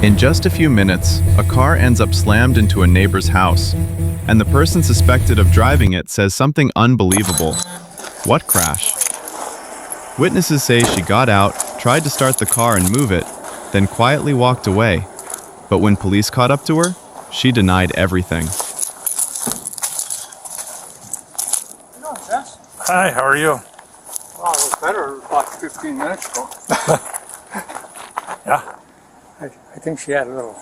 In just a few minutes, a car ends up slammed into a neighbor's house, and the person suspected of driving it says something unbelievable. What crash? Witnesses say she got out, tried to start the car and move it, then quietly walked away. But when police caught up to her, she denied everything. Hi, how are you? Well, it was better about 15 minutes ago. Yeah. I think she had a little.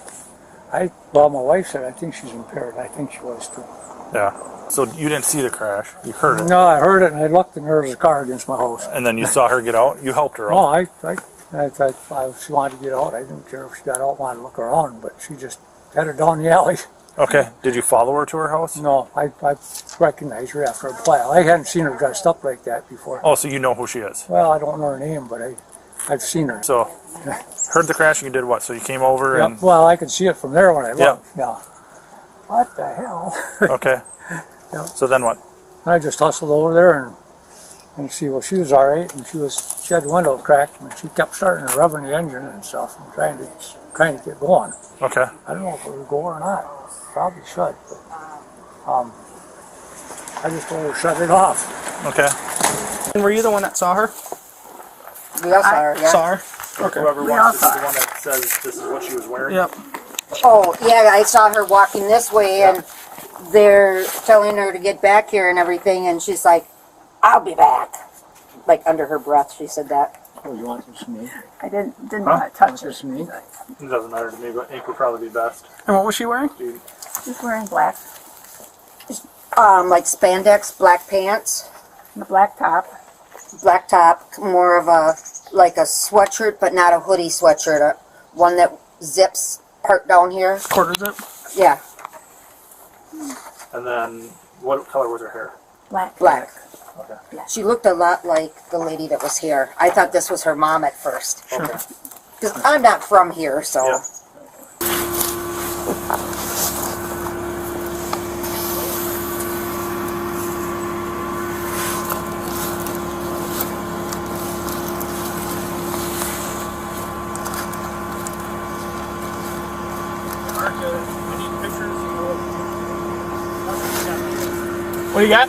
Well, my wife said I think she's impaired. I think she was too. Yeah. So you didn't see the crash. You heard it. No, I heard it and I looked and there was a car against my house. And then you saw her get out. You helped her Oh, out. I thought she wanted to get out. I didn't care if she got out, wanted to look around, but she just headed down the alley. Okay. Did you follow her to her house? No, I recognized her after a while. I hadn't seen her dressed up like that before. Oh, so you know who she is. Well, I don't know her name, but I've seen her. So, heard the crash and you did what? So you came over and... Yep. Well, I could see it from there when I Yeah. looked. Yeah. What the hell? Okay. Yep. So then what? I just hustled over there and see, well, she was all right, and she had the window cracked, and she kept starting to revving the engine and stuff, and trying to get going. Okay. I don't know if it would go or not. Probably should, but I just told her to shut it off. Okay. And were you the one that saw her? We all saw her, yeah. Saw her? Okay. Whoever wants to be the one that says this is what she was wearing? Yep. Oh, yeah, I saw her walking this way, and they're telling her to get back here and everything, and she's like, I'll be back. Like, under her breath, she said that. Oh, you want this me? I didn't want to touch her. This me? It doesn't matter to me, but ink would probably be best. And what was she wearing? She's wearing black. Like spandex, black pants. The black top. Black top, more of like a sweatshirt, but not a hoodie sweatshirt. One that zips part down here. Quarter zip? Yeah, And then, what color was her hair? Black. black. Okay. She looked a lot like the lady that was here. I thought this was her mom at first. Okay. Because I'm not from here, so. Yeah. What do you got?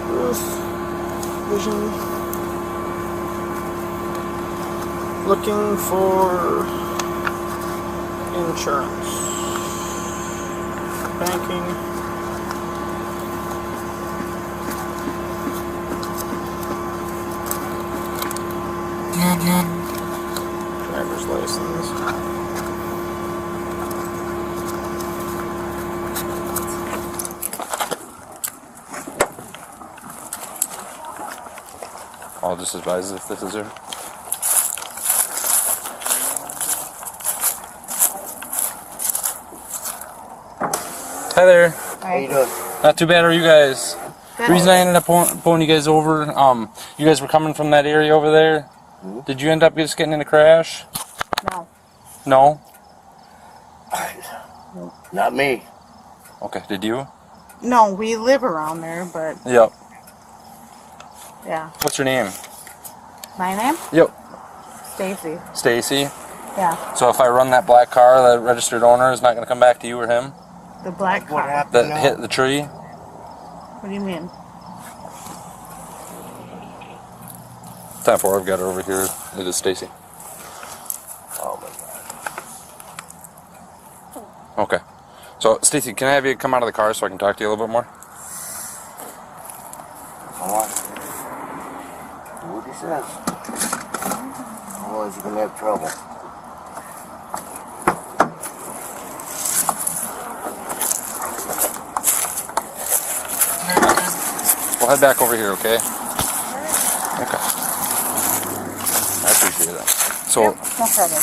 Roof. Vision. Looking for insurance. Banking. Driver's license. I'll just advise if this is her. Hi there. How you doing? Not too bad, are you guys? The reason I ended up pulling you guys over, you guys were coming from that area over there. Mm-hmm. Did you end up just getting in a crash? No. No? Not me. Okay, did you? No, we live around there, but Yep. yeah. What's your name? My name? Yep. Stacy. Stacy. Yeah. So if I run that black car, the registered owner is not going to come back to you or him? The black What car. happened That now? hit the tree? What do you mean? 10-4, I've got her over here. It is Stacy. Oh my God. Okay. So, Stacy, can I have you come out of the car so I can talk to you a little bit more? All right. Do what he says. Otherwise you're gonna have trouble. We'll head back over here, okay? Okay. I appreciate it. So, No problem.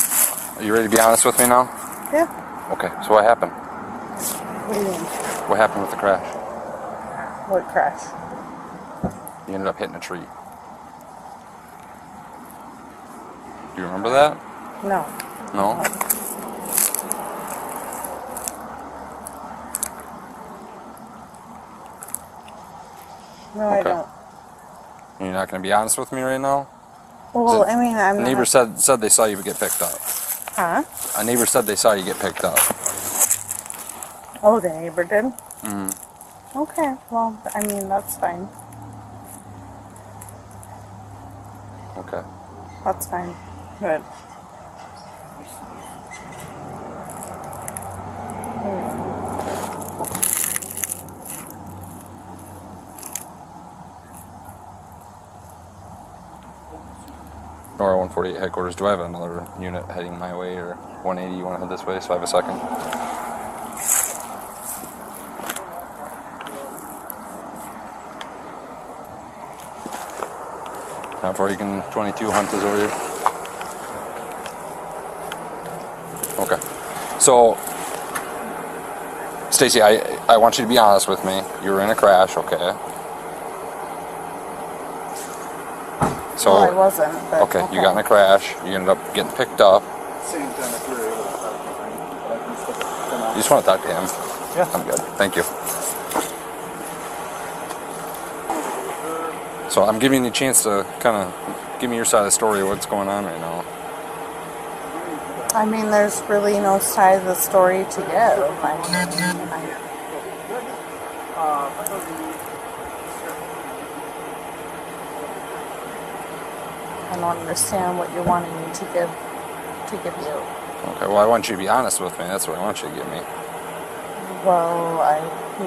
are you ready to be honest with me now? Yeah. Okay, so what happened? What do you mean? What happened with the crash? What crash? You ended up hitting a tree. Do you remember that? No. No? No, I Okay. don't. You're not going to be honest with me right now? Well, I mean, I'm A neighbor not... said they saw you get picked up. Huh? A neighbor said they saw you get picked up. Oh, the neighbor did? Mm. Okay, well, I mean, that's fine. Okay. That's fine. Good. Nora 148 headquarters. Do I have another unit heading my way, or 180? You want to head this way? So I have a second. Now for you can 22 Hunt is over here. Okay. So, Stacy, I want you to be honest with me. You were in a crash, okay? So, Well, I wasn't, but okay, you got in a crash. You ended up getting picked up. Same time if you're able to talk to him, but I can still come You out. just want to talk to him? Yeah. I'm good. Thank you. So I'm giving you a chance to kind of give me your side of the story of what's going on right now. I mean, there's really no side of the story to give. I don't understand what you're wanting me to give you. Okay, well, I want you to be honest with me. That's what I want you to give me. Well,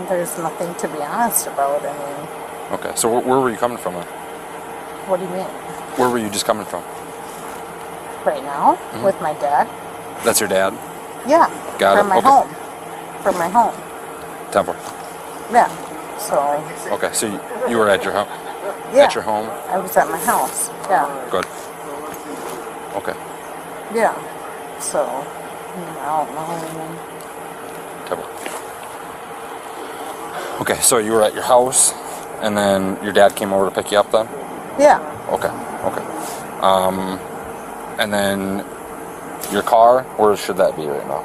there's nothing to be honest about. I mean, Okay, so where were you coming from then? what do you mean? Where were you just coming from? Right now? With my dad? That's your dad? Yeah. Got it, From my okay. home. From my home. Temple. Yeah. So, Okay, so you were at your home? yeah. At your home? I was at my house. Yeah. Good. Okay, Yeah. So, I don't know. Temple. Okay, so you were at your house, and then your dad came over to pick you up then? Yeah. Okay. And then your car, where should that be right now?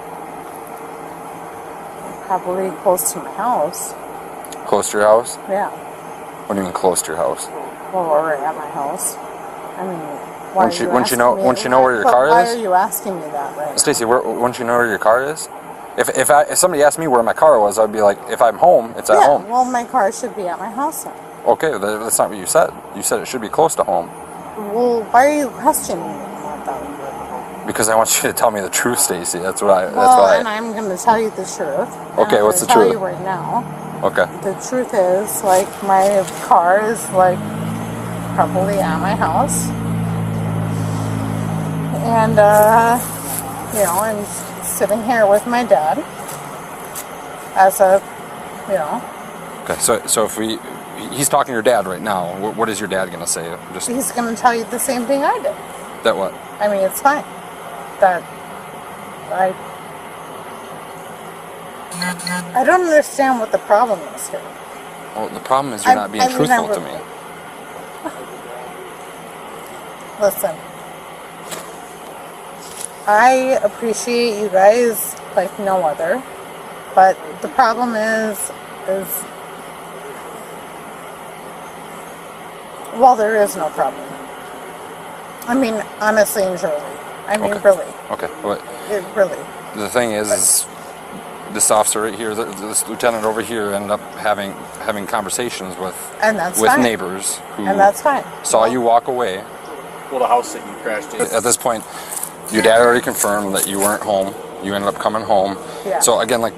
Probably close to my house. Close to your house? Yeah. What do you mean close to your house? Well, or at my house. I mean, why Once are you asking know me- where your car Why is? are you asking me that right now? Stacy, once you know where your car is? If somebody asked me where my car was, I'd be like, if I'm home, it's at Yeah, home. well, my car should be at my house then. Okay, that's not what you said. You said it should be close to home. Well, why are you questioning me about that? Because I want you to tell me the truth, Stacy. That's why. And I'm going to tell you the truth. Okay, I'm what's the gonna tell truth? you right now. Okay. The truth is, like, my car is, like, probably at my house. And, I'm sitting here with my dad as Okay. So if he's talking to your dad right now. What is your dad gonna say? Just he's going to tell you the same thing I did. that what? I mean, it's fine. That I don't understand what the problem is here. Well, the problem is you're not being truthful to me. Listen, I appreciate you guys like no other, but the problem is well, there is no problem. I mean, honestly and truly. I mean, really. Okay. But Really. the thing is this officer right here, this lieutenant over here, ended up having conversations with And that's fine. neighbors who And that's fine. saw you walk away. Well, the house that you crashed in. At this point, your dad already confirmed that you weren't home. You ended up coming home. Yeah. So again, like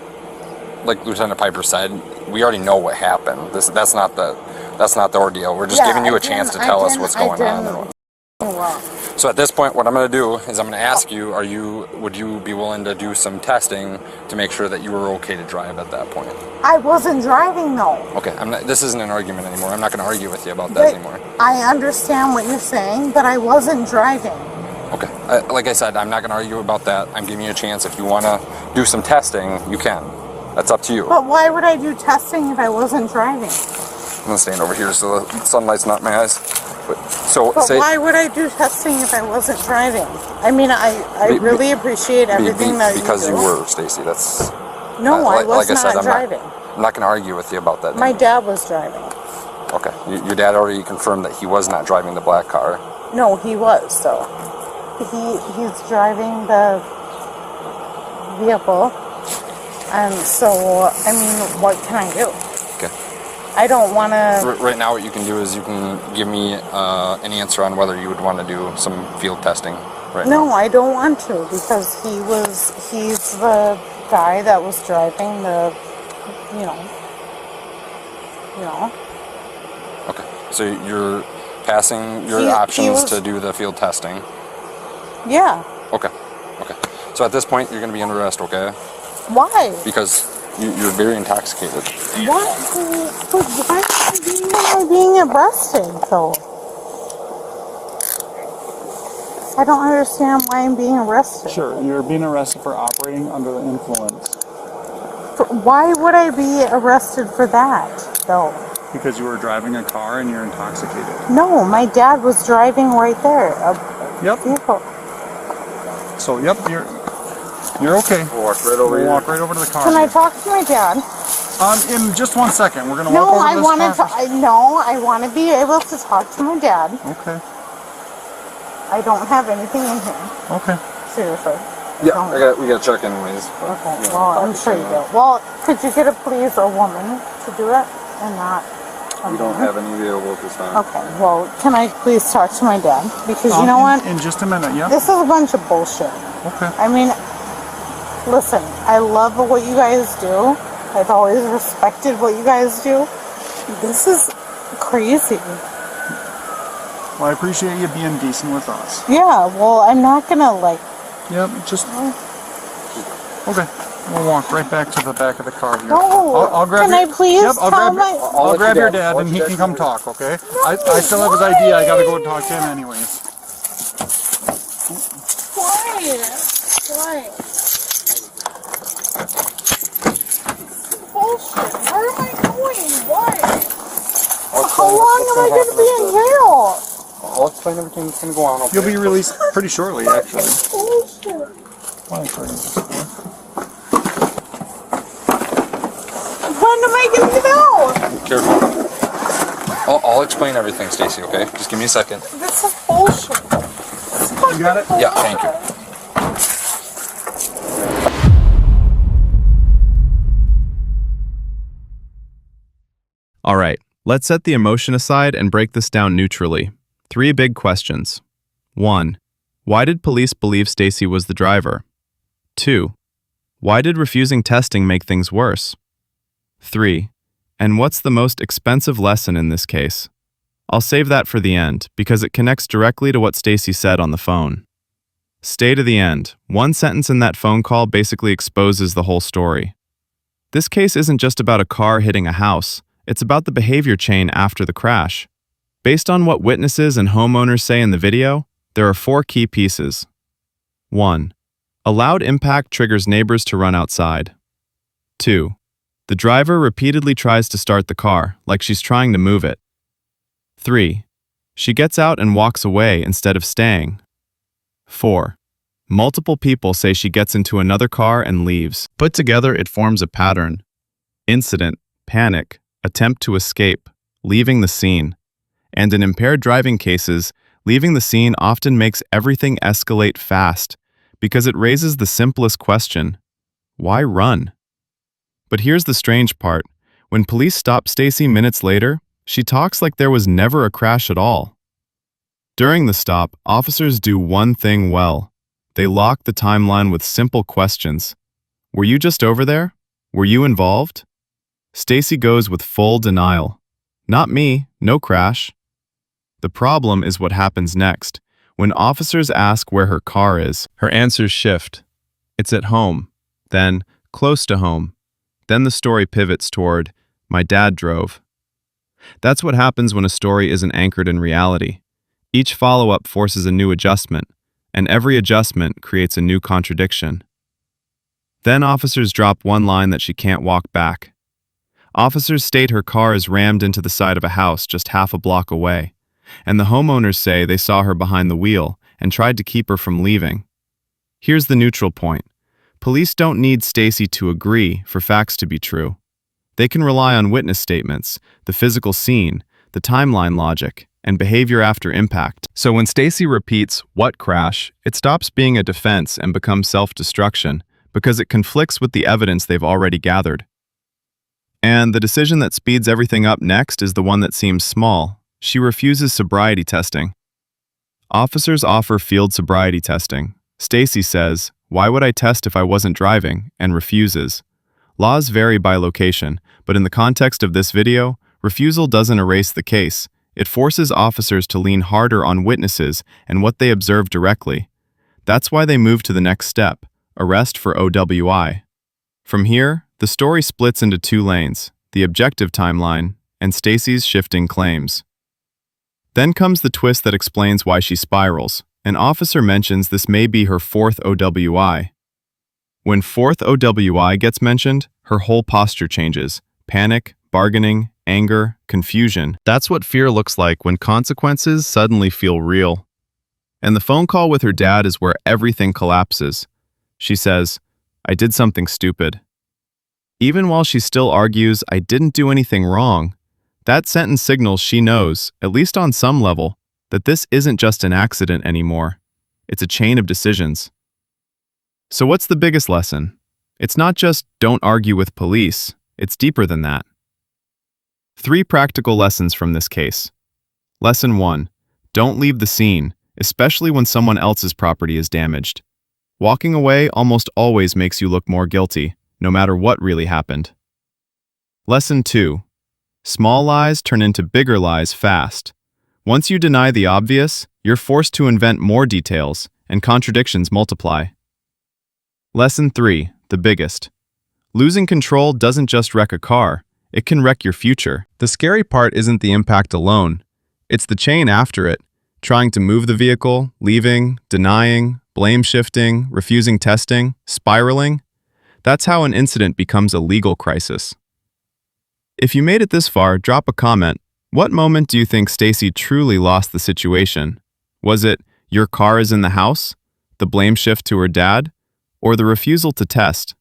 Lieutenant Piper said, we already know what happened. That's not the ordeal. We're just giving you a chance to tell us what's going on. Well, So at this point, what I'm going to do is I'm going to ask you, would you be willing to do some testing to make sure that you were okay to drive at that point? I wasn't driving though. Okay, this isn't an argument anymore. I'm not going to argue with you about that But anymore. I understand what you're saying, but I wasn't driving. Okay, like I said, I'm not going to argue about that. I'm giving you a chance. If you want to do some testing, you can. That's up to you. But why would I do testing if I wasn't driving? I'm going to stand over here so the sunlight's not in my eyes. But Why would I do testing if I wasn't driving? I mean, I really appreciate everything that you do. Because you were, Stacy. That's No, I was like I said, not driving. I'm not going to argue with you about that. My dad was driving. Okay, your dad already confirmed that he was not driving the black car. No, he was, though. He's driving the vehicle. And so, I mean, what can I do? Okay. I don't want to... Right now what you can do is you can give me an answer on whether you would want to do some field testing right No, now. I don't want to, because he's the guy that was driving the, you know. Okay. So you're passing your He options was- to do the field testing. Yeah. Okay. Okay. So at this point, you're going to be under arrest, okay? Why? Because you're very intoxicated. What? But why am I being arrested, though? I don't understand why I'm being arrested. Sure, you're being arrested for operating under the influence Why would I be arrested for that, though? because you were driving a car and you're intoxicated. No, my dad was driving right there. A Yep. vehicle. So, yep, you're okay. We'll walk right over We'll walk right over to the car. Can I talk to my dad? In just 1 second, we're gonna No, walk over I to want this to. car. I want to be able to talk to my dad. Okay. I don't have anything in here. Okay. Seriously. Yeah, we got to check anyways. Okay. Well, I'm sure you do. Well, could you get please a woman to do it and not? We don't have any available at this time. Okay. Well, can I please talk to my dad? Because you know what? In just a minute, yeah. This is a bunch of bullshit. Okay. I mean, listen, I love what you guys do. I've always respected what you guys do. This is crazy. Well, I appreciate you being decent with us. Yeah, well, I'm not gonna like... Yep, just... Okay. We'll walk right back to the back of the car here. No! I'll grab Can your, I please yep, I'll tell grab, my... I'll grab your dad and he can come talk, okay? I still have his ID. I gotta go talk to him anyways. Why? Bullshit. Where am I going? Why? How long am I going to be in jail? I'll explain everything that's going to go on. Okay? You'll be released pretty shortly, actually. Bullshit. When am I going to get out? Careful. I'll explain everything, Stacy, okay? Just give me a second. This is bullshit. You got it? Yeah, thank you. All right, let's set the emotion aside and break this down neutrally. 3 big questions. 1. Why did police believe Stacy was the driver? 2. Why did refusing testing make things worse? 3. And what's the most expensive lesson in this case? I'll save that for the end, because it connects directly to what Stacy said on the phone. Stay to the end. One sentence in that phone call basically exposes the whole story. This case isn't just about a car hitting a house. It's about the behavior chain after the crash. Based on what witnesses and homeowners say in the video, there are 4 key pieces. 1. A loud impact triggers neighbors to run outside. 2. The driver repeatedly tries to start the car, like she's trying to move it. 3. She gets out and walks away instead of staying. 4. Multiple people say she gets into another car and leaves. Put together, it forms a pattern. Incident, panic, attempt to escape, leaving the scene. And in impaired driving cases, leaving the scene often makes everything escalate fast because it raises the simplest question: why run? But here's the strange part. When police stop Stacy minutes later, she talks like there was never a crash at all. During the stop, officers do one thing well. They lock the timeline with simple questions. Were you just over there? Were you involved? Stacy goes with full denial. Not me, no crash. The problem is what happens next. When officers ask where her car is, her answers shift. It's at home, then close to home. Then the story pivots toward, my dad drove. That's what happens when a story isn't anchored in reality. Each follow-up forces a new adjustment, and every adjustment creates a new contradiction. Then officers drop one line that she can't walk back. Officers state her car is rammed into the side of a house just half a block away, and the homeowners say they saw her behind the wheel and tried to keep her from leaving. Here's the neutral point. Police don't need Stacy to agree for facts to be true. They can rely on witness statements, the physical scene, the timeline logic, and behavior after impact. So when Stacy repeats, "What crash?" it stops being a defense and becomes self-destruction because it conflicts with the evidence they've already gathered. And the decision that speeds everything up next is the one that seems small. She refuses sobriety testing. Officers offer field sobriety testing. Stacy says, "Why would I test if I wasn't driving?" and refuses. Laws vary by location, but in the context of this video, refusal doesn't erase the case. It forces officers to lean harder on witnesses and what they observed directly. That's why they move to the next step, arrest for OWI. From here, the story splits into two lanes, the objective timeline and Stacy's shifting claims. Then comes the twist that explains why she spirals. An officer mentions this may be her fourth OWI. When fourth OWI gets mentioned, her whole posture changes. Panic, bargaining, anger, confusion. That's what fear looks like when consequences suddenly feel real. And the phone call with her dad is where everything collapses. She says, "I did something stupid." Even while she still argues, "I didn't do anything wrong," that sentence signals she knows, at least on some level, that this isn't just an accident anymore. It's a chain of decisions. So what's the biggest lesson? It's not just don't argue with police. It's deeper than that. 3 practical lessons from this case. Lesson 1. Don't leave the scene, especially when someone else's property is damaged. Walking away almost always makes you look more guilty, no matter what really happened. Lesson 2. Small lies turn into bigger lies fast. Once you deny the obvious, you're forced to invent more details, and contradictions multiply. Lesson 3, the biggest. Losing control doesn't just wreck a car, it can wreck your future. The scary part isn't the impact alone. It's the chain after it, trying to move the vehicle, leaving, denying, blame shifting, refusing testing, spiraling. That's how an incident becomes a legal crisis. If you made it this far, drop a comment. What moment do you think Stacy truly lost the situation? Was it, your car is in the house? The blame shift to her dad? Or the refusal to test?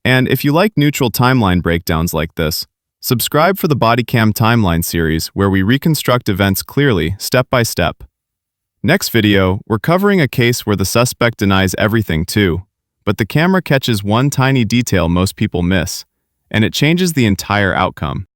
And if you like neutral timeline breakdowns like this, subscribe for the Bodycam Timeline series where we reconstruct events clearly, step by step. Next video, we're covering a case where the suspect denies everything too, but the camera catches one tiny detail most people miss, and it changes the entire outcome.